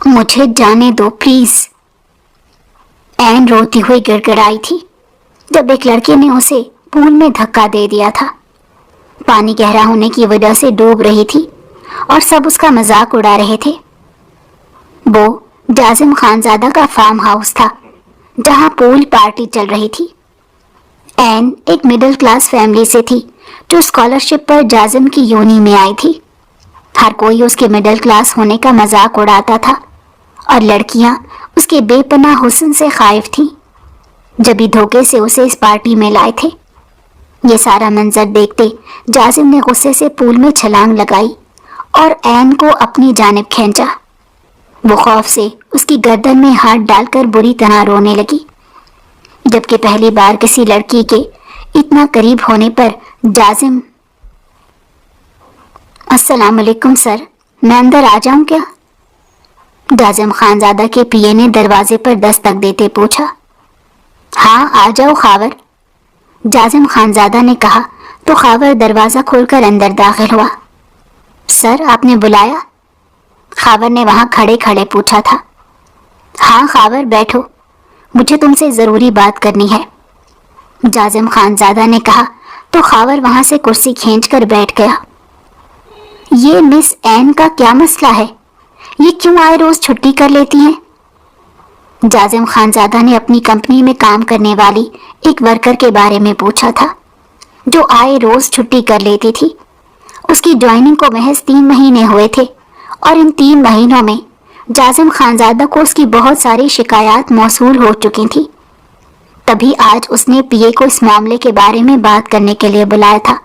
مجھے جانے دو please. N روتی ہوئی گڑ گڑائی تھی جب ایک لڑکے نے اسے پول میں دھکا دے دیا تھا۔ پانی گہرا ہونے کی وجہ سے ڈوب رہی تھی اور سب اس کا مذاق اڑا رہے تھے۔ وہ جازم خانزادہ کا فارم ہاؤس تھا جہاں پول پارٹی چل رہی تھی۔ این ایک مڈل کلاس فیملی سے تھی جو اسکالرشپ پر جازم کی یونی میں آئی تھی۔ ہر کوئی اس کے مڈل کلاس ہونے کا مذاق اڑاتا تھا اور لڑکیاں اس کے بے پناہ حسن سے خائف تھیں جبھی دھوکے سے اسے اس پارٹی میں لائے تھے۔ یہ سارا منظر دیکھتے جازم نے غصے سے پول میں چھلانگ لگائی اور این کو اپنی جانب کھینچا۔ وہ خوف سے اس کی گردن میں ہاتھ ڈال کر بری طرح رونے لگی، جبکہ پہلی بار کسی لڑکی کے اتنا قریب ہونے پر جازم السلام علیکم سر، میں اندر آ جاؤں کیا؟ جازم خانزادہ کے پی اے نے دروازے پر دستک دیتے پوچھا۔ ہاں آ جاؤ خاور، جازم خانزادہ نے کہا تو خاور دروازہ کھول کر اندر داخل ہوا۔ سر آپ نے بلایا؟ خاور نے وہاں کھڑے کھڑے پوچھا تھا۔ ہاں خاور بیٹھو، مجھے تم سے ضروری بات کرنی ہے، جازم خانزادہ نے کہا تو خاور وہاں سے کرسی کھینچ کر بیٹھ گیا۔ یہ مس این کا کیا مسئلہ ہے؟ یہ کیوں آئے روز چھٹی کر لیتی ہیں؟ جازم خانزادہ نے اپنی کمپنی میں کام کرنے والی ایک ورکر کے بارے میں پوچھا تھا جو آئے روز چھٹی کر لیتی تھی۔ اس کی جوائننگ کو محض 3 مہینے ہوئے تھے اور ان 3 مہینوں میں جازم خانزادہ کو اس کی بہت ساری شکایات موصول ہو چکی تھیں۔ تبھی آج اس نے پی اے کو اس معاملے کے بارے میں بات کرنے کے لیے بلایا تھا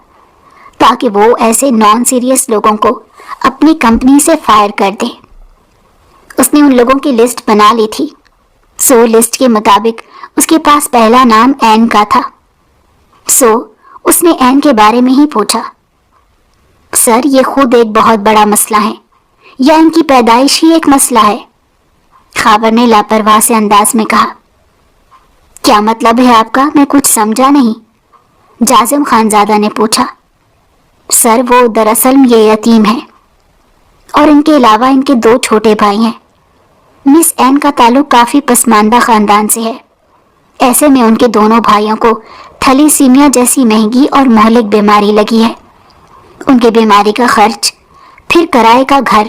تاکہ وہ ایسے نان سیریس لوگوں کو اپنی کمپنی سے فائر کر دے۔ اس نے ان لوگوں کی لسٹ بنا لی تھی، سو لسٹ کے مطابق اس کے پاس پہلا نام این کا تھا، سو اس نے این کے بارے میں ہی پوچھا۔ سر یہ خود ایک بہت بڑا مسئلہ ہے یا ان کی پیدائش ہی ایک مسئلہ ہے؟ خاور نے لاپرواہ سے انداز میں کہا۔ کیا مطلب ہے آپ کا؟ میں کچھ سمجھا نہیں، جازم خانزادہ نے پوچھا۔ سر وہ دراصل یہ یتیم ہے اور ان کے علاوہ ان کے 2 چھوٹے بھائی ہیں۔ مس این کا تعلق کافی پسماندہ خاندان سے ہے، ایسے میں ان کے دونوں بھائیوں کو تھیلیسیمیا جیسی مہنگی اور مہلک بیماری لگی ہے۔ ان کی بیماری کا خرچ، پھر کرائے کا گھر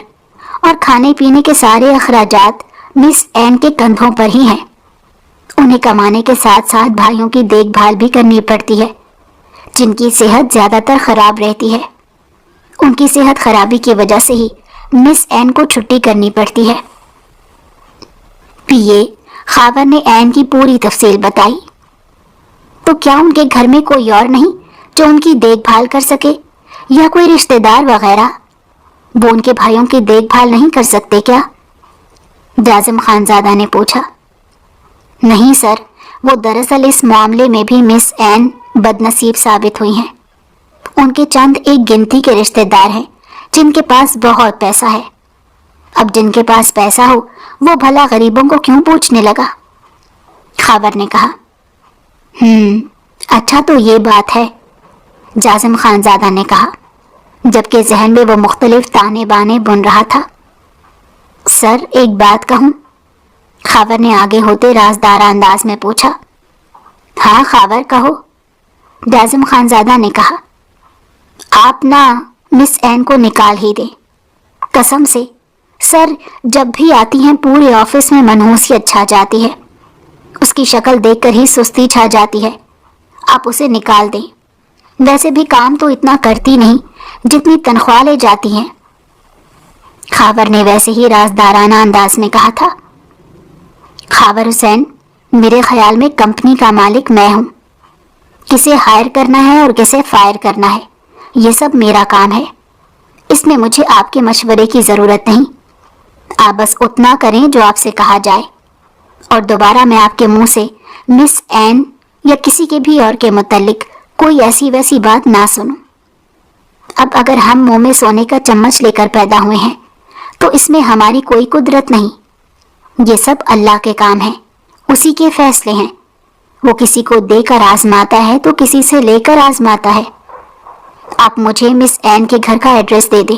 اور کھانے پینے کے سارے اخراجات مس این کے کندھوں پر ہی ہیں۔ انہیں کمانے کے ساتھ ساتھ بھائیوں کی دیکھ بھال بھی کرنی پڑتی ہے جن کی صحت زیادہ تر خراب رہتی ہے۔ ان کی صحت خرابی کی وجہ سے ہی مس این کو چھٹی کرنی پڑتی ہے۔ پی اے خاور نے این کی پوری تفصیل بتائی۔ تو کیا ان کے گھر میں کوئی اور نہیں جو ان کی دیکھ بھال کر سکے یا کوئی رشتہ دار وغیرہ؟ وہ ان کے بھائیوں کی دیکھ بھال نہیں کر سکتے کیا؟ جازم خانزادہ نے پوچھا۔ نہیں سر، وہ دراصل اس معاملے میں بھی مس این بد نصیب ثابت ہوئی ہیں۔ ان کے چند ایک گنتی کے رشتہ دار ہیں جن کے پاس بہت پیسہ ہے۔ اب جن کے پاس پیسہ ہو وہ بھلا غریبوں کو کیوں پوچھنے لگا؟ خاور نے کہا۔ اچھا تو یہ بات ہے، جازم خانزادہ نے کہا جبکہ ذہن میں وہ مختلف تانے بانے بن رہا تھا۔ سر ایک بات کہوں؟ خاور نے آگے ہوتے رازدارہ انداز میں پوچھا۔ ہاں خاور کہو، جازم خانزادہ نے کہا۔ آپ نہ مس این کو نکال ہی دیں، قسم سے سر، جب بھی آتی ہیں پورے آفس میں منحوسیت چھا جاتی ہے، اس کی شکل دیکھ کر ہی سستی چھا جاتی ہے۔ آپ اسے نکال دیں، ویسے بھی کام تو اتنا کرتی نہیں جتنی تنخواہ لے جاتی ہیں، خاور نے ویسے ہی رازدارانہ انداز میں کہا تھا۔ خاور حسین، میرے خیال میں کمپنی کا مالک میں ہوں، کسے ہائر کرنا ہے اور کسے فائر کرنا ہے یہ سب میرا کام ہے، اس میں مجھے آپ کے مشورے کی ضرورت نہیں۔ آپ بس اتنا کریں جو آپ سے کہا جائے اور دوبارہ میں آپ کے منہ سے مس این یا کسی کے بھی اور کے متعلق کوئی ایسی ویسی بات نہ سنوں۔ اب اگر ہم منہ میں سونے کا چمچ لے کر پیدا ہوئے ہیں تو اس میں ہماری کوئی قدرت نہیں، یہ سب اللہ کے کام ہیں، اسی کے فیصلے ہیں۔ وہ کسی کو دے کر آزماتا ہے تو کسی سے لے کر آزماتا ہے۔ آپ مجھے مس این کے گھر کا ایڈریس دے دیں۔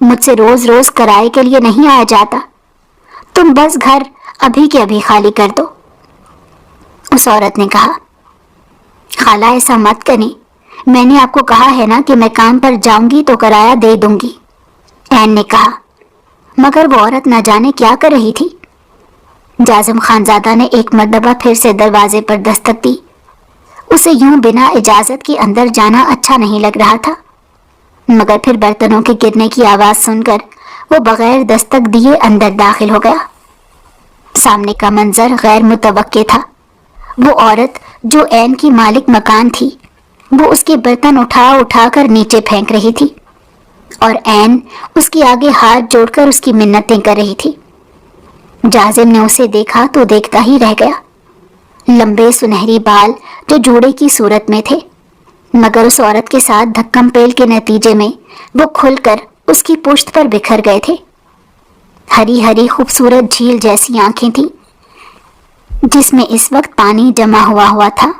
مجھ سے روز روز کرائے کے لیے نہیں آیا جاتا. تم بس گھر ابھی کے ابھی خالی کر دو. اس عورت نے کہا. خالہ ایسا مت کریں، میں نے آپ کو کہا ہے نا کہ میں کام پر جاؤں گی تو کرایہ دے دوں گی. این نے کہا. مگر وہ عورت نہ جانے کیا کر رہی تھی. جازم خانزادہ نے ایک مرتبہ پھر سے دروازے پر دستک دی. اسے یوں بنا اجازت کے اندر جانا اچھا نہیں لگ رہا تھا، مگر پھر برتنوں کے گرنے کی آواز سن کر وہ بغیر دستک دیے اندر داخل ہو گیا. سامنے کا منظر غیر متوقع تھا. وہ عورت جو این کی مالک مکان تھی، وہ اس کے برتن اٹھا اٹھا کر نیچے پھینک رہی تھی اور این اس کے آگے ہاتھ جوڑ کر اس کی منتیں کر رہی تھی. جازم نے اسے دیکھا تو دیکھتا ہی رہ گیا. لمبے سنہری بال جو جوڑے کی صورت میں تھے، مگر اس عورت کے ساتھ دھکم پیل کے نتیجے میں وہ کھل کر اس کی پشت پر بکھر گئے تھے. ہری ہری خوبصورت جھیل جیسی آنکھیں تھیں جس میں اس وقت پانی جمع ہوا تھا.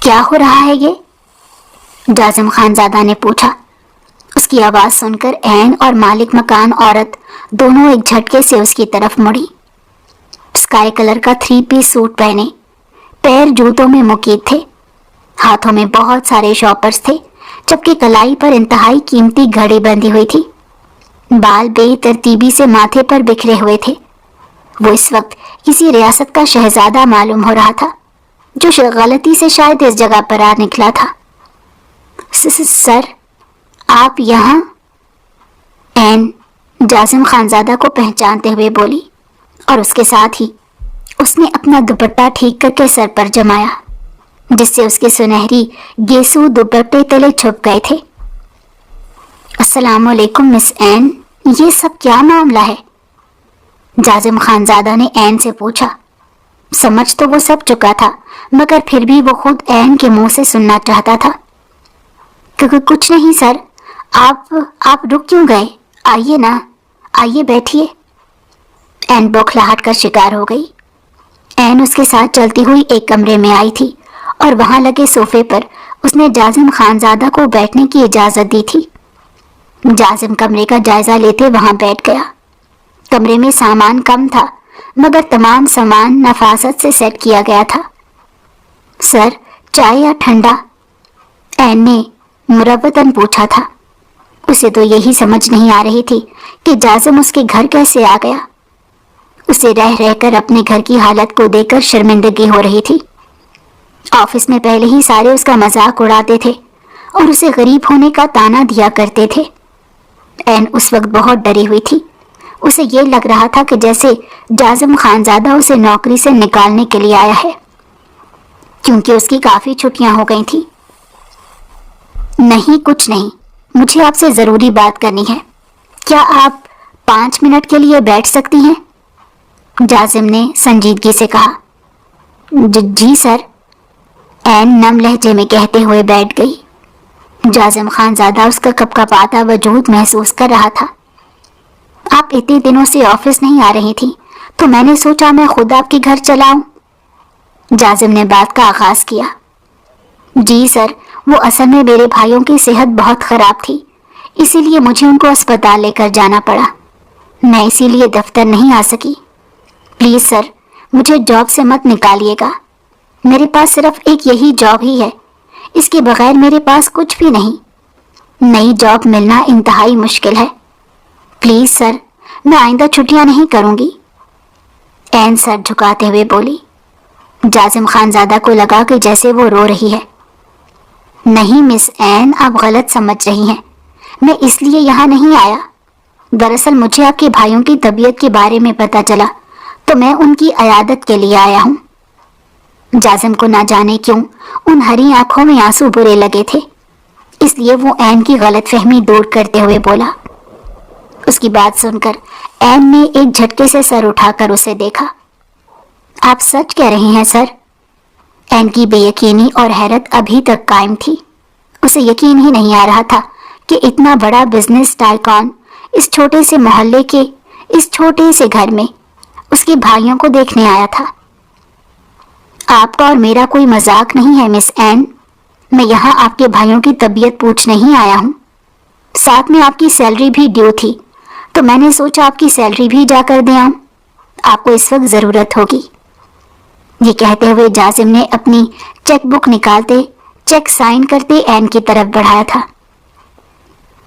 کیا ہو رہا ہے یہ؟ جازم خانزادہ نے پوچھا. اس کی آواز سن کر این اور مالک مکان عورت دونوں ایک جھٹکے سے اس کی طرف مڑی. اسکائی کلر کا 3 پیس سوٹ پہنے، پیر جوتوں میں مقید تھے، ہاتھوں میں بہت سارے شاپرز تھے، جبکہ کلائی پر انتہائی قیمتی گھڑی بندھی ہوئی تھی. بال بے ترتیبی سے ماتھے پر بکھرے ہوئے تھے. وہ اس وقت کسی ریاست کا شہزادہ معلوم ہو رہا تھا جو غلطی سے شاید اس جگہ پر آ نکلا تھا. سر، آپ یہاں؟ این جازم خانزادہ کو پہچانتے ہوئے بولی اور اس کے ساتھ ہی اس نے اپنا دوپٹہ ٹھیک کر کے سر پر جمایا جس سے اس کے سنہری گیسو دوپٹے تلے چھپ گئے تھے. السلام علیکم مس این، یہ سب کیا معاملہ ہے؟ جازم خانزادہ نے این سے پوچھا. سمجھ تو وہ سب چکا تھا، مگر پھر بھی وہ خود این کے منہ سے سننا چاہتا تھا. کچھ نہیں سر، آپ رک کیوں گئے؟ آئیے نا، آئیے بیٹھیے. این بوکھلاہٹ کا شکار ہو گئی. این اس کے ساتھ چلتی ہوئی ایک کمرے میں آئی تھی اور وہاں لگے صوفے پر اس نے جازم خانزادہ کو بیٹھنے کی اجازت دی تھی. جازم کمرے کا جائزہ لیتے وہاں بیٹھ گیا. کمرے میں سامان کم تھا، مگر تمام سامان نفاست سے سیٹ کیا گیا تھا. سر، چائے یا ٹھنڈا؟ این نے مروتاً پوچھا تھا. اسے تو یہی سمجھ نہیں آ رہی تھی کہ جازم اس کے گھر کیسے آ گیا. اسے رہ رہ کر اپنے گھر کی حالت کو دیکھ کر شرمندگی ہو رہی تھی. آفس میں پہلے ہی سارے اس کا مذاق اڑاتے تھے اور اسے غریب ہونے کا طعنہ دیا کرتے تھے. این اس وقت بہت ڈری ہوئی تھی. اسے یہ لگ رہا تھا کہ جیسے جازم خانزادہ اسے نوکری سے نکالنے کے لیے آیا ہے، کیونکہ اس کی کافی چھٹیاں ہو گئی تھیں. نہیں، کچھ نہیں، مجھے آپ سے ضروری بات کرنی ہے. کیا آپ 5 منٹ کے لیے بیٹھ سکتی ہیں؟ جازم نے سنجیدگی سے کہا. جی سر، این نم لہجے میں کہتے ہوئے بیٹھ گئی. جازم خانزادہ اس کا کپکپاتا وجود محسوس کر رہا تھا. آپ اتنے دنوں سے آفس نہیں آ رہی تھی تو میں نے سوچا میں خود آپ کے گھر چلاؤں. جازم نے بات کا آغاز کیا. جی سر، وہ اصل میں میرے بھائیوں کی صحت بہت خراب تھی، اسی لیے مجھے ان کو اسپتال لے کر جانا پڑا. میں اسی لیے دفتر نہیں آ سکی. پلیز سر، مجھے جاب سے مت نکالیے گا. میرے پاس صرف ایک یہی جاب ہی ہے، اس کے بغیر میرے پاس کچھ بھی نہیں. نئی جاب ملنا انتہائی مشکل ہے. پلیز سر، میں آئندہ چھٹیاں نہیں کروں گی. این سر جھکاتے ہوئے بولی. جازم خانزادہ کو لگا کہ جیسے وہ رو رہی ہے. نہیں مس این، آپ غلط سمجھ رہی ہیں. میں اس لیے یہاں نہیں آیا. دراصل مجھے آپ کے بھائیوں کی طبیعت کے بارے میں پتہ چلا تو میں ان کی عیادت کے لیے آیا ہوں. جازم کو نہ جانے کیوں ان ہری آنکھوں میں آنسو برے لگے تھے، اس لیے وہ این کی غلط فہمی دور کرتے ہوئے بولا. اس کی بات سن کر این نے ایک جھٹکے سے سر اٹھا کر اسے دیکھا. آپ سچ کہہ رہے ہیں سر؟ این کی بے یقینی اور حیرت ابھی تک قائم تھی. اسے یقین ہی نہیں آ رہا تھا کہ اتنا بڑا بزنس ٹائکون اس چھوٹے سے محلے کے اس چھوٹے سے گھر میں اس کے بھائیوں کو دیکھنے آیا تھا. آپ کا اور میرا کوئی مذاق نہیں ہے مس این. میں یہاں آپ کے بھائیوں کی طبیعت پوچھنے ہی آیا ہوں. ساتھ میں آپ کی سیلری بھی ڈیو تھی، تو میں نے سوچا آپ کی سیلری بھی جا کر دے آؤں، آپ کو اس وقت ضرورت ہوگی۔ یہ کہتے ہوئے جازم نے اپنی چیک بک نکالتے چیک سائن کرتے این کی طرف بڑھایا تھا۔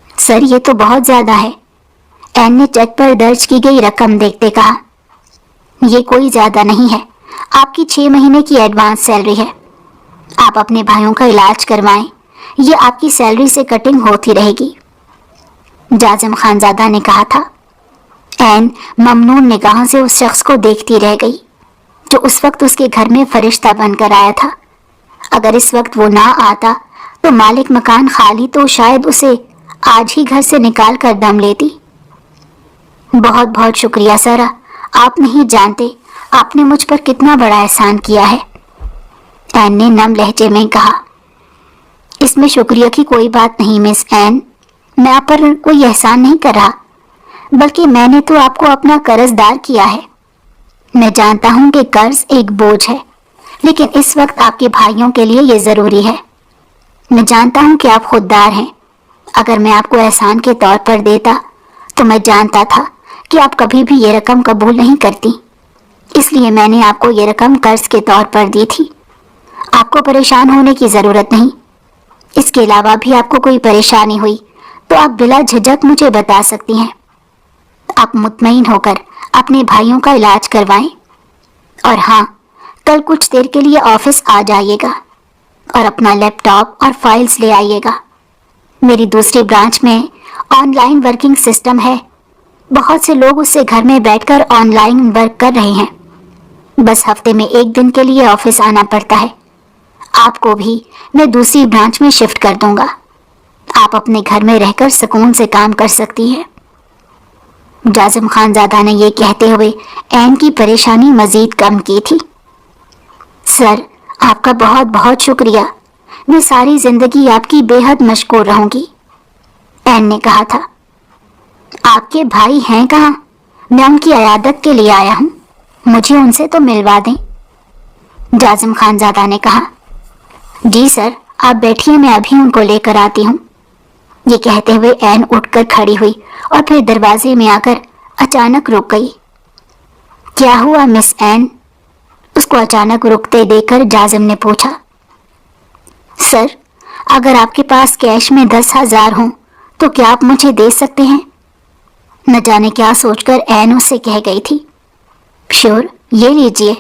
سر یہ تو بہت زیادہ ہے، این نے چیک پر درج کی گئی رقم دیکھتے کہا۔ یہ کوئی زیادہ نہیں ہے، آپ کی 6 مہینے کی ایڈوانس سیلری ہے، آپ اپنے بھائیوں کا علاج کروائیں، یہ آپ کی سیلری سے کٹنگ ہوتی رہے گی، جازم خانزادہ نے کہا تھا۔ این ممنون نگاہوں سے اس شخص کو دیکھتی رہ گئی جو اس وقت اس کے گھر میں فرشتہ بن کر آیا تھا۔ اگر اس وقت وہ نہ آتا تو مالک مکان خالی تو شاید اسے آج ہی گھر سے نکال کر دم لیتی۔ بہت بہت شکریہ سارا، آپ نہیں جانتے آپ نے مجھ پر کتنا بڑا احسان کیا ہے، این نے نم لہجے میں کہا۔ اس میں شکریہ کی کوئی بات نہیں مس این، میں آپ پر کوئی احسان نہیں کر رہا، بلکہ میں نے تو آپ کو اپنا قرض دار کیا ہے۔ میں جانتا ہوں کہ قرض ایک بوجھ ہے، لیکن اس وقت آپ کے بھائیوں کے لیے یہ ضروری ہے۔ میں جانتا ہوں کہ آپ خوددار ہیں، اگر میں آپ کو احسان کے طور پر دیتا تو میں جانتا تھا کہ آپ کبھی بھی یہ رقم قبول نہیں کرتی، اس لیے میں نے آپ کو یہ رقم قرض کے طور پر دی تھی۔ آپ کو پریشان ہونے کی ضرورت نہیں، اس کے علاوہ بھی آپ کو کوئی پریشانی ہوئی تو آپ بلا جھجک مجھے بتا سکتی ہیں۔ آپ مطمئن ہو کر اپنے بھائیوں کا علاج کروائیں، اور ہاں کل کچھ دیر کے لیے آفس آ جائیے گا اور اپنا لیپ ٹاپ اور فائلز لے آئیے گا۔ میری دوسری برانچ میں آن لائن ورکنگ سسٹم ہے، بہت سے لوگ اس سے گھر میں بیٹھ کر آن لائن ورک کر رہے ہیں، بس ہفتے میں 1 دن کے لیے آفس آنا پڑتا ہے۔ آپ کو بھی میں دوسری برانچ میں شفٹ کر دوں گا، آپ اپنے گھر میں رہ کر سکون سے کام کر سکتی ہیں۔ جازم خانزادہ نے یہ کہتے ہوئے این کی پریشانی مزید کم کی تھی۔ سر آپ کا بہت بہت شکریہ، میں ساری زندگی آپ کی بے حد مشکور رہوں گی، این نے کہا تھا۔ آپ کے بھائی ہیں کہاں؟ میں ان کی عیادت کے لیے آیا ہوں، مجھے ان سے تو ملوا دیں، جازم خانزادہ نے کہا۔ جی سر آپ بیٹھیے، میں ابھی ان کو لے کر آتی ہوں، یہ کہتے ہوئے این اٹھ کر کھڑی ہوئی اور پھر دروازے میں آ کر اچانک رک گئی۔ کیا ہوا مس این؟ اس کو اچانک رکتے دیکھ کر جازم نے پوچھا۔ سر اگر آپ کے پاس کیش میں 10,000 ہوں تو کیا آپ مجھے دے سکتے ہیں؟ نہ جانے کیا سوچ کر این اس سے کہہ گئی تھی۔ شور یہ لیجئے،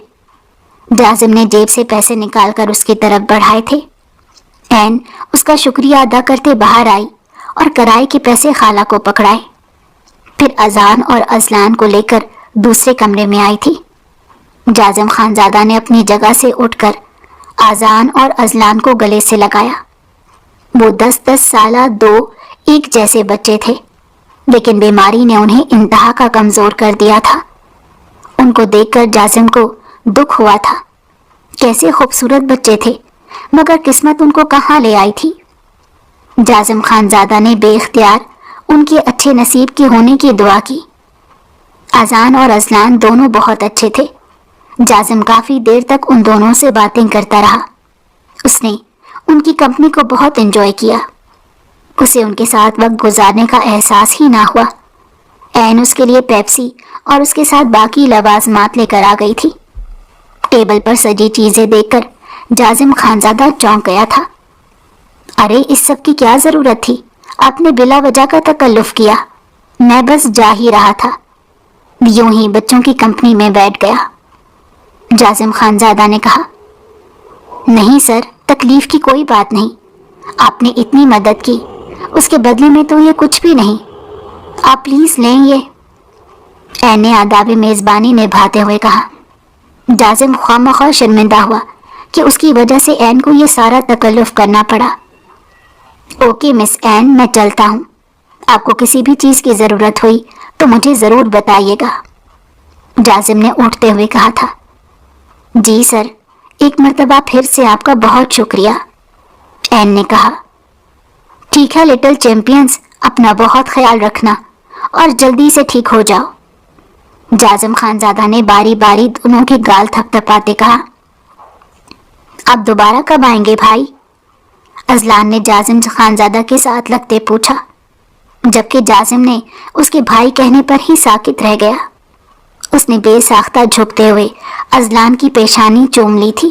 جازم نے جیب سے پیسے نکال کر اس کی طرف بڑھائے تھے۔ این اس کا شکریہ ادا کرتے باہر آئی اور کرائے کے پیسے خالہ کو پکڑائے، پھر اذان اور اذلان کو لے کر دوسرے کمرے میں آئی تھی۔ جازم خانزادہ نے اپنی جگہ سے اٹھ کر اذان اور اذلان کو گلے سے لگایا۔ وہ 10 سالہ دو ایک جیسے بچے تھے، لیکن بیماری نے انہیں انتہا کا کمزور کر دیا تھا۔ ان کو دیکھ کر جازم کو دکھ ہوا تھا، کیسے خوبصورت بچے تھے، مگر قسمت ان کو کہاں لے آئی تھی۔ جازم خانزادہ نے بے اختیار ان کے اچھے نصیب کے ہونے کی دعا کی۔ اذان اور اذلان دونوں بہت اچھے تھے، جازم کافی دیر تک ان دونوں سے باتیں کرتا رہا۔ اس نے ان کی کمپنی کو بہت انجوائے کیا، اسے ان کے ساتھ وقت گزارنے کا احساس ہی نہ ہوا۔ این اس کے لیے پیپسی اور اس کے ساتھ باقی لوازمات لے کر آ گئی تھی۔ ٹیبل پر سجی چیزیں دیکھ کر جازم خانزادہ چونک گیا تھا۔ ارے اس سب کی کیا ضرورت تھی؟ آپ نے بلا وجہ کا تکلف کیا، میں بس جا ہی رہا تھا، یوں ہی بچوں کی کمپنی میں بیٹھ گیا، جازم خانزادہ نے کہا۔ نہیں سر تکلیف کی کوئی بات نہیں، آپ نے اتنی مدد کی، اس کے بدلے میں تو یہ کچھ بھی نہیں، آپ پلیز لیں یہ، این نے آداب میزبانی نبھاتے ہوئے کہا۔ جازم خواہ شرمندہ ہوا کہ اس کی وجہ سے این کو یہ سارا تکلف کرنا پڑا۔ اوکے مس این میں چلتا ہوں، آپ کو کسی بھی چیز کی ضرورت ہوئی تو مجھے ضرور بتائیے گا، جازم نے اٹھتے ہوئے کہا تھا۔ جی سر ایک مرتبہ پھر سے آپ کا بہت شکریہ، این نے کہا۔ ٹھیک ہے لٹل چیمپئنز، اپنا بہت خیال رکھنا اور جلدی سے ٹھیک ہو جاؤ، جازم خانزادہ نے باری باری دونوں کے گال تھپ تھپاتے کہا۔ آپ دوبارہ کب آئیں گے بھائی؟ اذلان نے جازم خانزادہ کے ساتھ لگتے پوچھا۔ جبکہ جازم نے اس کے بھائی کہنے پر ہی ساکت رہ گیا۔ اس نے بے ساختہ جھکتے ہوئے ازلان کی پیشانی چوم لی تھی۔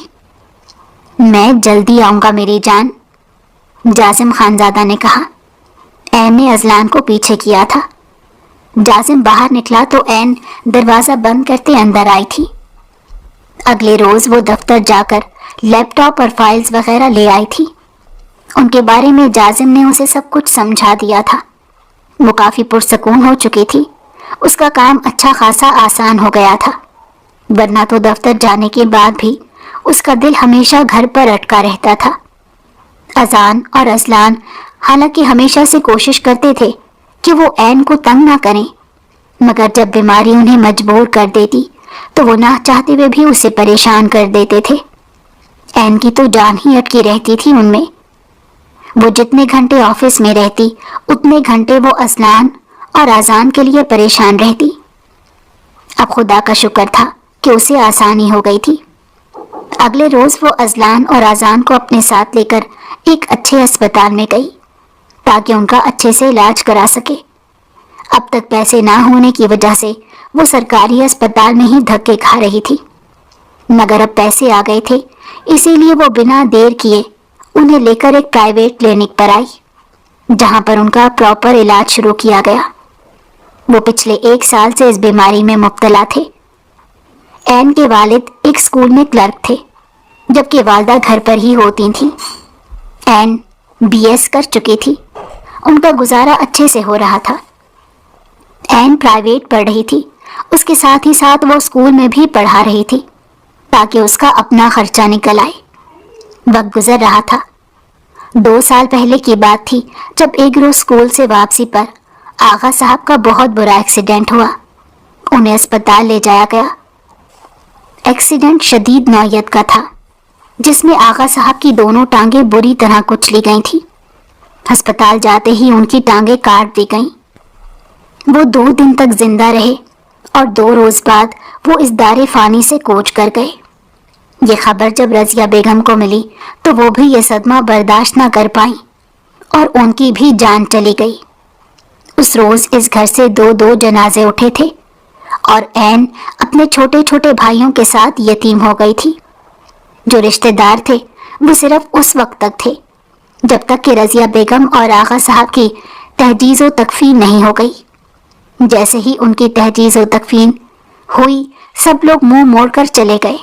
میں جلدی آؤں گا میری جان، جازم خانزادہ نے کہا۔ عین نے ازلان کو پیچھے کیا تھا۔ جازم باہر نکلا تو عین دروازہ بند کرتے اندر آئی تھی۔ اگلے روز وہ دفتر جا کر لیپ ٹاپ اور فائلز وغیرہ لے آئی تھی۔ ان کے بارے میں جازم نے اسے سب کچھ سمجھا دیا تھا۔ وہ کافی پرسکون ہو چکی تھی۔ اس کا کام اچھا خاصا آسان ہو گیا تھا، ورنہ تو دفتر جانے کے بعد بھی اس کا دل ہمیشہ گھر پر اٹکا رہتا تھا۔ اذان اور ازلان حالانکہ ہمیشہ سے کوشش کرتے تھے کہ وہ عین کو تنگ نہ کریں، مگر جب بیماری انہیں مجبور کر دیتی تو وہ نہ چاہتے ہوئے بھی اسے پریشان کر دیتے تھے۔ عین کی تو جان ہی اٹکی رہتی تھی ان میں۔ وہ جتنے گھنٹے آفس میں رہتی اتنے گھنٹے وہ ازلان اور اذان کے لیے پریشان رہتی۔ اب خدا کا شکر تھا کہ اسے آسانی ہو گئی تھی۔ اگلے روز وہ ازلان اور اذان کو اپنے ساتھ لے کر ایک اچھے اسپتال میں گئی تاکہ ان کا اچھے سے علاج کرا سکے۔ اب تک پیسے نہ ہونے کی وجہ سے وہ سرکاری اسپتال میں ہی دھکے کھا رہی تھی، مگر اب پیسے آ گئے تھے، اسی لیے وہ بنا دیر کیے انہیں لے کر ایک پرائیویٹ کلینک پر آئی، جہاں پر ان کا پراپر علاج شروع کیا گیا۔ وہ پچھلے 1 سال سے اس بیماری میں مبتلا تھے۔ عین کے والد ایک اسکول میں کلرک تھے، جبکہ والدہ گھر پر ہی ہوتی تھیں۔ عین BS کر چکی تھی، ان کا گزارا اچھے سے ہو رہا تھا۔ عین پرائیویٹ پڑھ رہی تھی، اس کے ساتھ ہی ساتھ وہ اسکول میں بھی پڑھا رہی تھی تاکہ اس کا اپنا خرچہ نکل آئے۔ وقت گزر رہا تھا۔ 2 سال پہلے کی بات تھی جب ایک روز اسکول سے واپسی پر آغا صاحب کا بہت برا ایکسیڈنٹ ہوا۔ انہیں اسپتال لے جایا گیا۔ ایکسیڈنٹ شدید نوعیت کا تھا، جس میں آغا صاحب کی دونوں ٹانگیں بری طرح کچلی گئی تھیں۔ ہسپتال جاتے ہی ان کی ٹانگیں کاٹ دی گئیں۔ وہ 2 دن تک زندہ رہے اور 2 روز بعد وہ اس دار فانی سے کوچ کر گئے۔ یہ خبر جب رضیہ بیگم کو ملی تو وہ بھی یہ صدمہ برداشت نہ کر پائیں اور ان کی بھی جان چلی گئی۔ اس روز اس گھر سے 2 جنازے اٹھے تھے اور عین اپنے چھوٹے چھوٹے بھائیوں کے ساتھ یتیم ہو گئی تھی۔ جو رشتہ دار تھے وہ صرف اس وقت تک تھے جب تک کہ رضیہ بیگم اور آغا صاحب کی تہجیز و تکفین نہیں ہو گئی۔ جیسے ہی ان کی تہجیز و تکفین ہوئی، سب لوگ منہ موڑ کر چلے گئے۔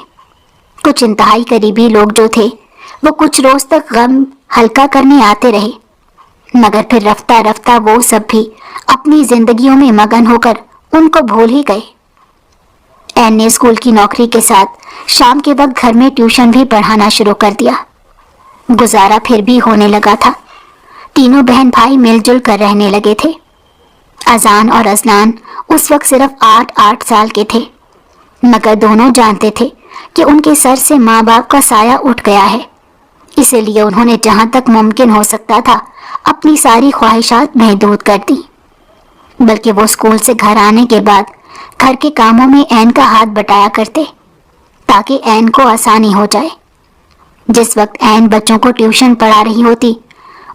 کچھ انتہائی قریبی لوگ جو تھے وہ کچھ روز تک غم ہلکا کرنے آتے رہے، مگر پھر رفتہ رفتہ وہ سب بھی اپنی زندگیوں میں مگن ہو کر ان کو بھول ہی گئے۔ عین نے اسکول کی نوکری کے ساتھ شام کے وقت گھر میں ٹیوشن بھی پڑھانا شروع کر دیا۔ گزارا پھر بھی ہونے لگا تھا۔ تینوں بہن بھائی مل جل کر رہنے لگے تھے۔ اذان اور ازلان اس وقت صرف 8 سال کے تھے، مگر دونوں جانتے تھے کہ ان کے سر سے ماں باپ کا سایہ اٹھ گیا ہے، اسی لیے انہوں نے جہاں تک ممکن ہو سکتا تھا اپنی ساری خواہشات محدود کر دی۔ بلکہ وہ اسکول سے گھر آنے کے بعد گھر کے کاموں میں عین کا ہاتھ بٹایا کرتے تاکہ عین کو آسانی ہو جائے۔ جس وقت عین بچوں کو ٹیوشن پڑھا رہی ہوتی،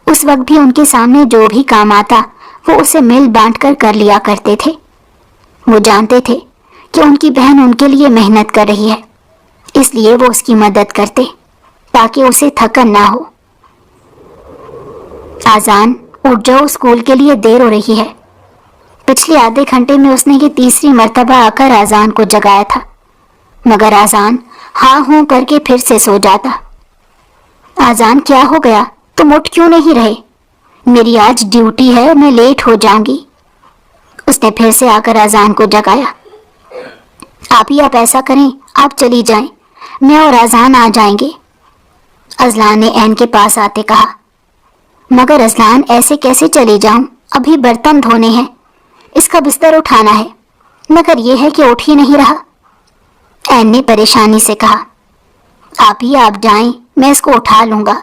اس وقت بھی ان کے سامنے جو بھی کام آتا وہ اسے مل بانٹ کر لیا کرتے تھے۔ وہ جانتے تھے کہ ان کی بہن ان کے لیے محنت کر رہی ہے، اس لیے وہ اس کی مدد کرتے تاکہ اسے تھکن نہ ہو۔ اذان اٹھ جاؤ، اسکول کے لیے دیر ہو رہی ہے۔ پچھلے آدھے گھنٹے میں اس نے یہ 3ری مرتبہ آ کر اذان کو جگایا تھا، مگر اذان ہاں ہوں کر کے پھر سے سو جاتا۔ اذان کیا ہو گیا؟ تم اٹھ کیوں نہیں رہے؟ میری آج ڈیوٹی ہے، میں لیٹ ہو جاؤں گی۔ اس نے پھر سے آ کر اذان کو جگایا۔ آپ ایسا کریں، آپ چلی جائیں، میں اور اذان آ جائیں گے، ازلان نے عین کے پاس آتے کہا۔ مگر ازلان ایسے کیسے چلی جاؤں؟ ابھی برتن دھونے ہیں، اس کا بستر اٹھانا ہے، مگر یہ ہے کہ اٹھ ہی نہیں رہا۔ عین نے پریشانی سے کہا، آپ جائیں، میں اس کو اٹھا لوں گا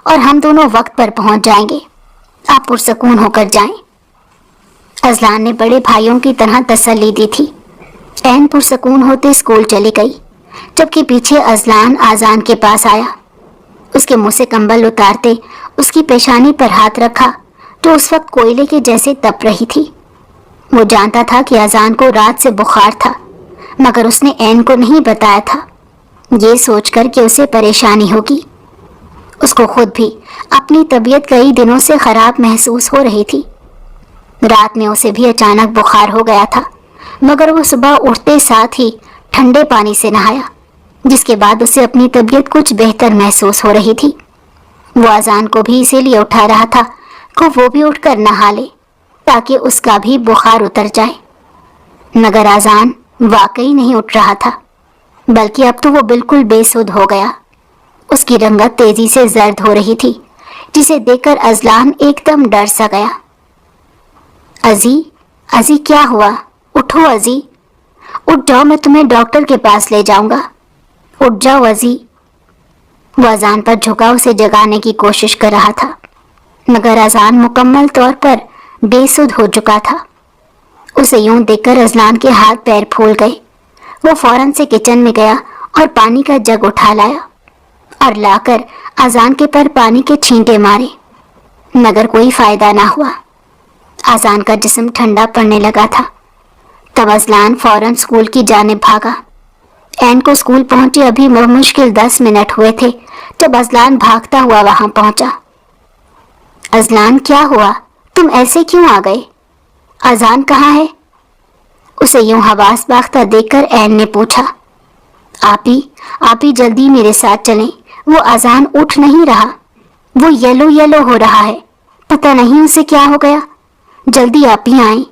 اور ہم دونوں وقت پر پہنچ جائیں گے، آپ پرسکون ہو کر جائیں۔ ازلان نے بڑے بھائیوں کی طرح تسلی دی تھی۔ عین پرسکون ہوتے اسکول چلی گئی، جبکہ پیچھے ازلان اذان کے پاس آیا۔ اس کے منہ سے کمبل اتارتے اس کی پیشانی پر ہاتھ رکھا جو اس وقت کوئلے کے جیسے تپ رہی تھی۔ وہ جانتا تھا کہ اذان کو رات سے بخار تھا، مگر اس نے عین کو نہیں بتایا تھا، یہ سوچ کر کہ اسے پریشانی ہوگی۔ اس کو خود بھی اپنی طبیعت کئی دنوں سے خراب محسوس ہو رہی تھی۔ رات میں اسے بھی اچانک بخار ہو گیا تھا، مگر وہ صبح اٹھتے ساتھ ہی ٹھنڈے پانی سے نہایا، جس کے بعد اسے اپنی طبیعت کچھ بہتر محسوس ہو رہی تھی۔ وہ اذان کو بھی اسی لیے اٹھا رہا تھا کہ وہ بھی اٹھ کر نہا لے تاکہ اس کا بھی بخار اتر جائے، مگر اذان واقعی نہیں اٹھ رہا تھا، بلکہ اب تو وہ بالکل بے سدھ ہو گیا۔ اس کی رنگت تیزی سے زرد ہو رہی تھی، جسے دیکھ کر اذلان ایک دم ڈر سا گیا۔ ازی کیا ہوا؟ اٹھو ازی، اٹھ جاؤ، میں تمہیں ڈاکٹر کے پاس لے جاؤں گا، اٹھ جاؤ ازی۔ وہ اذان پر جھکا اسے جگانے کی کوشش کر رہا تھا، مگر اذان مکمل طور پر بے سدھ ہو چکا تھا۔ اسے یوں دیکھ کر اذلان کے ہاتھ پیر پھول گئے۔ وہ فوراً سے کچن میں گیا اور پانی کا جگ اٹھا لایا اور لا کر اذان کے پر پانی کے چھینٹے مارے، مگر کوئی فائدہ نہ ہوا۔ اذان کا جسم ٹھنڈا پڑنے لگا تھا۔ تب اذلان فوراً اسکول کی جانب بھاگا۔ عین کو اسکول پہنچے ابھی مشکل 10 منٹ ہوئے تھے جب اذلان بھاگتا ہوا وہاں پہنچا۔ اذلان کیا ہوا؟ تم ایسے کیوں آ گئے؟ اذان کہاں ہے؟ اسے یوں حواس باختہ دیکھ کر عین نے پوچھا۔ آپ ہی جلدی میرے ساتھ چلیں، وہ اذان اٹھ نہیں رہا، وہ یلو ہو رہا ہے، پتہ نہیں اسے کیا ہو گیا، جلدی آپ ہی آئیں۔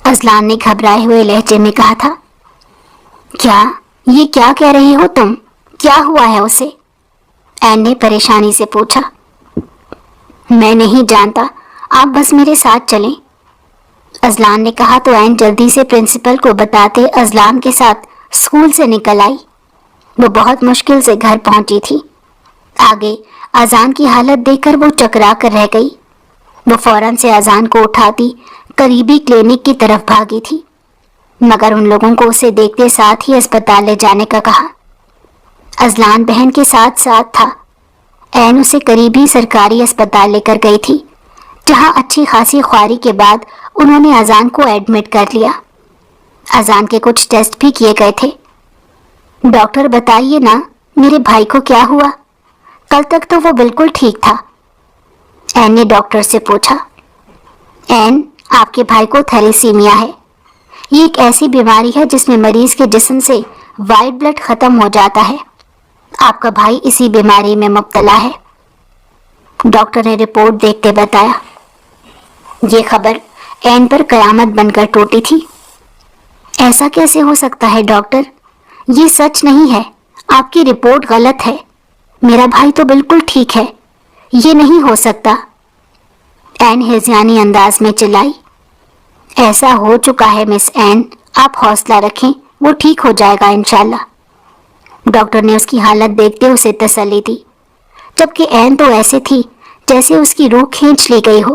اذلان نے گھبرائے ہوئے لہجے میں کہا تھا۔ یہ کیا کہہ رہی ہو تم؟ کیا ہوا ہے اسے؟ عین نے پریشانی سے پوچھا۔ میں نہیں جانتا، آپ بس میرے ساتھ چلیں، اذلان نے کہا تو عین جلدی سے پرنسپل کو بتاتے اذلان کے ساتھ اسکول سے نکل آئی۔ وہ بہت مشکل سے گھر پہنچی تھی۔ آگے اذان کی حالت دیکھ کر وہ چکرا کر رہ گئی۔ وہ فوراً سے اذان کو اٹھاتی قریبی کلینک کی طرف بھاگی تھی، مگر ان لوگوں کو اسے دیکھتے ساتھ ہی اسپتال لے جانے کا کہا۔ اذلان بہن کے ساتھ تھا۔ عین اسے قریبی سرکاری اسپتال لے کر گئی تھی، جہاں اچھی خاصی خواری کے بعد انہوں نے اذان کو ایڈمٹ کر لیا۔ اذان کے کچھ ٹیسٹ بھی کیے گئے تھے۔ ڈاکٹر بتائیے نا، میرے بھائی کو کیا ہوا؟ کل تک تو وہ بالکل ٹھیک تھا، عین نے ڈاکٹر سے پوچھا۔ عین، آپ کے بھائی کو تھیلیسیمیا ہے۔ یہ ایک ایسی بیماری ہے جس میں مریض کے جسم سے وائٹ بلڈ ختم ہو جاتا ہے۔ آپ کا بھائی اسی بیماری میں مبتلا ہے، ڈاکٹر نے رپورٹ دیکھتے بتایا۔ یہ خبر عین پر قیامت بن کر ٹوٹی تھی۔ ایسا کیسے ہو سکتا ہے ڈاکٹر؟ یہ سچ نہیں ہے، آپ کی رپورٹ غلط ہے، میرا بھائی تو بالکل ٹھیک ہے، یہ نہیں ہو سکتا، عین ہذیانی انداز میں چلائی۔ ایسا ہو چکا ہے مس عین، آپ حوصلہ رکھیں، وہ ٹھیک ہو جائے گا انشاءاللہ۔ ڈاکٹر نے اس کی حالت دیکھتے اسے تسلی دی، جبکہ عین تو ایسے تھی جیسے اس کی روح کھینچ لی گئی ہو۔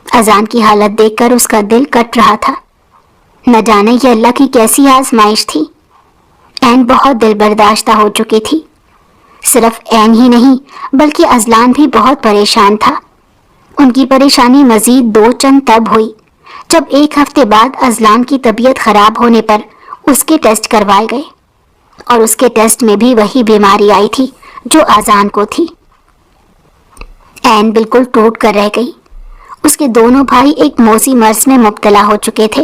اذان کی حالت دیکھ کر اس کا دل کٹ رہا تھا، نہ جانے یہ اللہ کی کیسی آزمائش تھی۔ عین بہت دل برداشتہ ہو چکی تھی۔ صرف عین ہی نہیں بلکہ اذلان بھی بہت پریشان تھا۔ ان کی پریشانی مزید 2 چند تب ہوئی جب 1 ہفتے بعد اذلان کی طبیعت خراب ہونے پر اس کے ٹیسٹ کروائے گئے، اور اس کے ٹیسٹ میں بھی وہی بیماری آئی تھی جو اذان کو تھی۔ عین بالکل ٹوٹ کر رہ گئی۔ اس کے دونوں بھائی ایک موذی مرض میں مبتلا ہو چکے تھے۔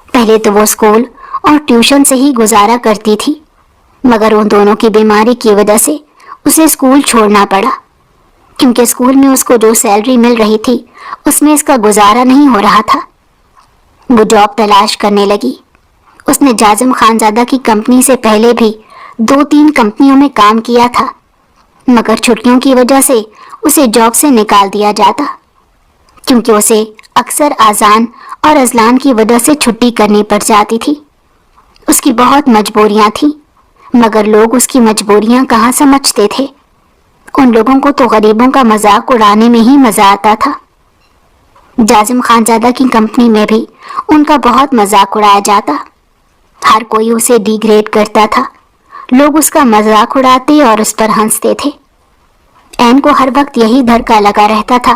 پہلے تو وہ اسکول اور ٹیوشن سے ہی گزارا کرتی تھی، مگر ان دونوں کی بیماری کی وجہ سے اسے اسکول چھوڑنا پڑا، کیونکہ اسکول میں اس کو جو سیلری مل رہی تھی اس میں اس کا گزارا نہیں ہو رہا تھا۔ وہ جاب تلاش کرنے لگی۔ اس نے جازم خانزادہ کی کمپنی سے پہلے بھی 2-3 کمپنیوں میں کام کیا تھا، مگر چھٹیوں کی وجہ سے اسے جاب سے نکال دیا جاتا، کیونکہ اسے اکثر اذان اور اذلان کی وجہ سے چھٹی کرنی پڑ جاتی تھی۔ اس کی بہت مجبوریاں تھیں، مگر لوگ اس کی مجبوریاں کہاں سمجھتے تھے۔ ان لوگوں کو تو غریبوں کا مذاق اڑانے میں ہی مزہ آتا تھا۔ جازم خانزادہ کی کمپنی میں بھی ان کا بہت مذاق اڑایا جاتا، ہر کوئی اسے ڈی گریڈ کرتا تھا، لوگ اس کا مذاق اڑاتے اور اس پر ہنستے تھے۔ عین کو ہر وقت یہی دھڑکا لگا رہتا تھا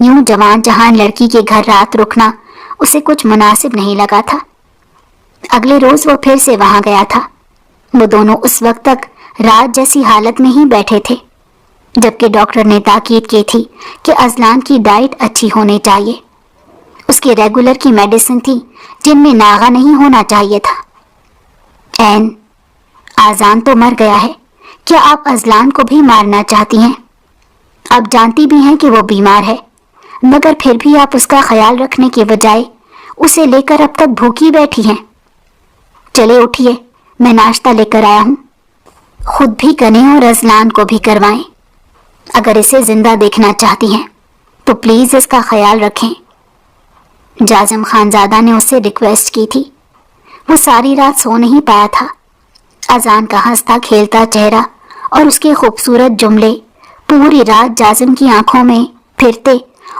یوں جوان جہان لڑکی کے گھر رات رکنا اسے کچھ مناسب نہیں لگا تھا۔ اگلے روز وہ پھر سے وہاں گیا تھا۔ وہ دونوں اس وقت تک رات جیسی حالت میں ہی بیٹھے تھے، جبکہ ڈاکٹر نے تاکید کی تھی کہ اذلان کی ڈائٹ اچھی ہونی چاہیے۔ اس کے ریگولر کی میڈیسن تھی جن میں ناغہ نہیں ہونا چاہیے تھا۔ این، آذان تو مر گیا ہے، کیا آپ اذلان کو بھی مارنا چاہتی ہیں؟ آپ جانتی بھی ہیں کہ وہ بیمار ہے، مگر پھر بھی آپ اس کا خیال رکھنے کے بجائے اسے لے کر اب تک بھوکی بیٹھی ہیں۔ چلے اٹھیے، میں ناشتہ لے کر آیا ہوں، خود بھی کریں اور اذلان کو بھی کروائیں۔ اگر اسے زندہ دیکھنا چاہتی ہیں تو پلیز اس کا خیال رکھیں۔ جازم خانزادہ نے اس سے ریکویسٹ کی تھی۔ وہ ساری رات سو نہیں پایا تھا۔ اذان کا ہنستا کھیلتا چہرہ اور اس کے خوبصورت جملے پوری رات جازم کی آنکھوں میں پھرتے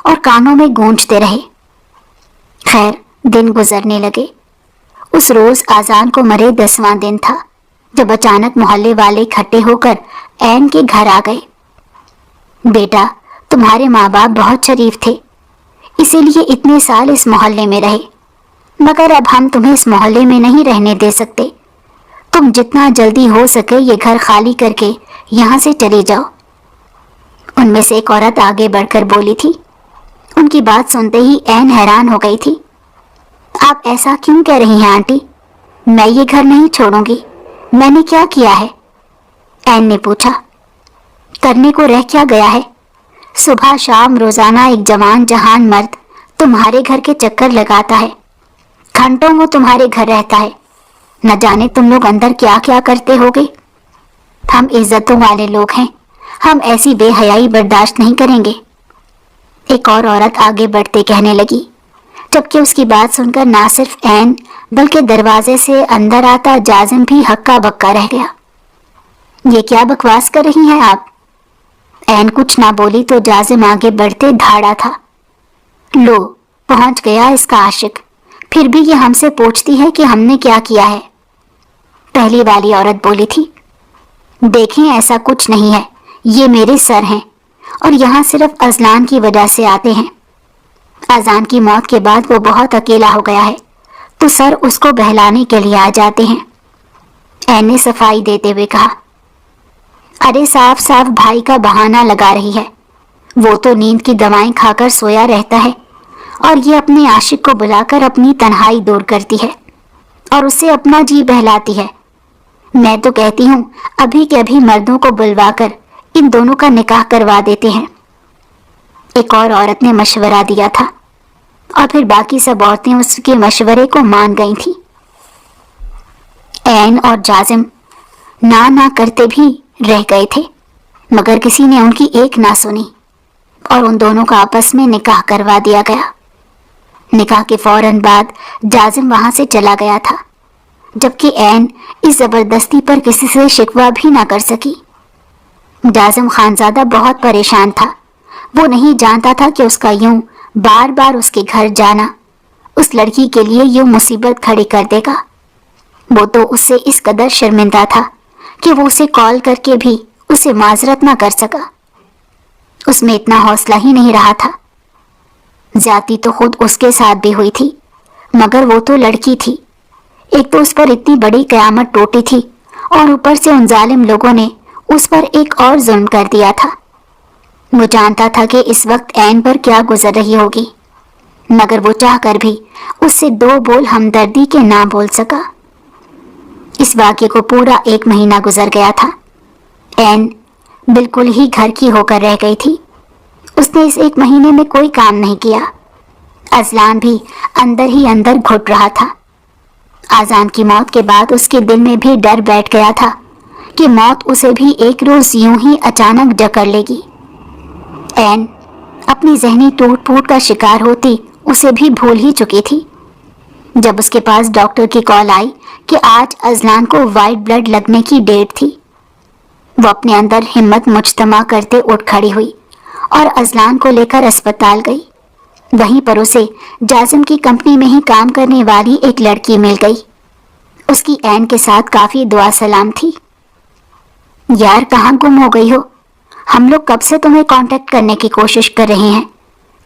اور کانوں میں گونجتے رہے۔ خیر، دن گزرنے لگے۔ اس روز اذان کو مرے 10واں دن تھا جب اچانک محلے والے اکٹھے ہو کر این کے گھر آ گئے۔ بیٹا، تمہارے ماں باپ بہت شریف تھے، اسی لیے اتنے سال اس محلے میں رہے، مگر اب ہم تمہیں اس محلے میں نہیں رہنے دے سکتے۔ تم جتنا جلدی ہو سکے یہ گھر خالی کر کے یہاں سے چلی جاؤ۔ ان میں سے ایک عورت آگے بڑھ کر بولی تھی۔ ان کی بات سنتے ہی این حیران ہو گئی تھی۔ آپ ایسا کیوں کہہ رہی ہیں آنٹی؟ میں یہ گھر نہیں چھوڑوں گی، میں نے کیا کیا ہے؟ این نے پوچھا۔ کرنے کو رہ کیا گیا ہے؟ صبح شام روزانہ ایک جوان جہان مرد تمہارے گھر کے چکر لگاتا ہے، گھنٹوں وہ تمہارے گھر رہتا ہے، نہ جانے تم لوگ اندر کیا کیا کرتے ہوگے۔ ہم عزتوں والے لوگ ہیں، ہم ایسی بے حیائی برداشت نہیں کریں گے۔ ایک اور عورت آگے بڑھتے کہنے لگی، جبکہ اس کی بات سن کر نہ صرف این بلکہ دروازے سے اندر آتا جازم بھی ہکا بکا رہ گیا۔ یہ کیا بکواس کر رہی ہیں آپ؟ این کچھ نہ بولی تو جازم آگے بڑھتے دھاڑا تھا۔ لو، پہنچ گیا اس کا عاشق، پھر بھی یہ ہم سے پوچھتی ہے کہ ہم نے کیا کیا ہے۔ پہلی والی عورت بولی تھی، دیکھیں ایسا کچھ نہیں ہے، یہ میرے سر ہیں اور یہاں صرف اذلان کی وجہ سے آتے ہیں۔ اذان کی موت کے بعد وہ بہت اکیلا ہو گیا ہے تو سر اس کو بہلانے کے لیے آ جاتے ہیں۔ این نے صفائی دیتے ہوئے کہا، ارے صاف صاف بھائی کا بہانہ لگا رہی ہے، وہ تو نیند کی دوائیں کھا کر سویا رہتا ہے اور یہ اپنے عاشق کو بلا کر اپنی تنہائی دور کرتی ہے اور اسے اپنا جی بہلاتی ہے۔ میں تو کہتی ہوں ابھی کے ابھی مردوں کو بلوا کر ان دونوں کا نکاح کروا دیتے ہیں۔ ایک اور عورت نے مشورہ دیا تھا اور پھر باقی سب عورتیں اس کے مشورے کو مان گئی تھیں۔ این اور جازم نہ کرتے بھی رہ گئے تھے، مگر کسی نے ان کی ایک نہ سنی اور ان دونوں کا آپس میں نکاح کروا دیا گیا۔ نکاح کے فوراً بعد جازم وہاں سے چلا گیا تھا، جبکہ این اس زبردستی پر کسی سے شکوہ بھی نہ کر سکی۔ جازم خانزادہ بہت پریشان تھا۔ وہ نہیں جانتا تھا کہ اس کا یوں بار بار اس کے گھر جانا اس لڑکی کے لیے یوں مصیبت کھڑی کر دے گا۔ وہ تو اس سے اس قدر شرمندہ تھا کہ وہ اسے کال کر کے بھی اسے معذرت نہ کر سکا۔ اس میں اتنا حوصلہ ہی نہیں رہا تھا۔ زیادتی تو خود اس کے ساتھ بھی ہوئی تھی، مگر وہ تو لڑکی تھی۔ ایک تو اس پر اتنی بڑی قیامت ٹوٹی تھی اور اوپر سے ان ظالم لوگوں نے اس پر ایک اور ظلم کر دیا تھا۔ وہ جانتا تھا کہ اس وقت این پر کیا گزر رہی ہوگی، مگر وہ چاہ کر بھی اس سے دو بول ہمدردی کے نہ بول سکا۔ اس واقعے کو پورا 1 مہینہ گزر گیا تھا۔ این بالکل ہی گھر کی ہو کر رہ گئی تھی۔ اس نے اس 1 مہینے میں کوئی کام نہیں کیا۔ اذلان بھی اندر ہی اندر گھٹ رہا تھا۔ اذان کی موت کے بعد اس کے دل میں بھی ڈر بیٹھ گیا تھا کہ موت اسے بھی ایک روز یوں ہی اچانک جکڑ لے گی۔ این اپنی ذہنی ٹوٹ پھوٹ کا شکار ہوتی اسے بھی بھول ہی چکی تھی۔ جب اس کے پاس ڈاکٹر کی کال آئی کہ آج اذلان کو وائٹ بلڈ لگنے کی ڈیٹ تھی، وہ اپنے اندر ہمت مجتمع کرتے اٹھ کھڑی ہوئی اور اذلان کو لے کر اسپتال گئی۔ وہیں پر اسے جازم کی کمپنی میں ہی کام کرنے والی ایک لڑکی مل گئی۔ اس کی این کے ساتھ کافی دعا سلام تھی۔ یار، کہاں گم ہو گئی ہو؟ ہم لوگ کب سے تمہیں کانٹیکٹ کرنے کی کوشش کر رہے ہیں،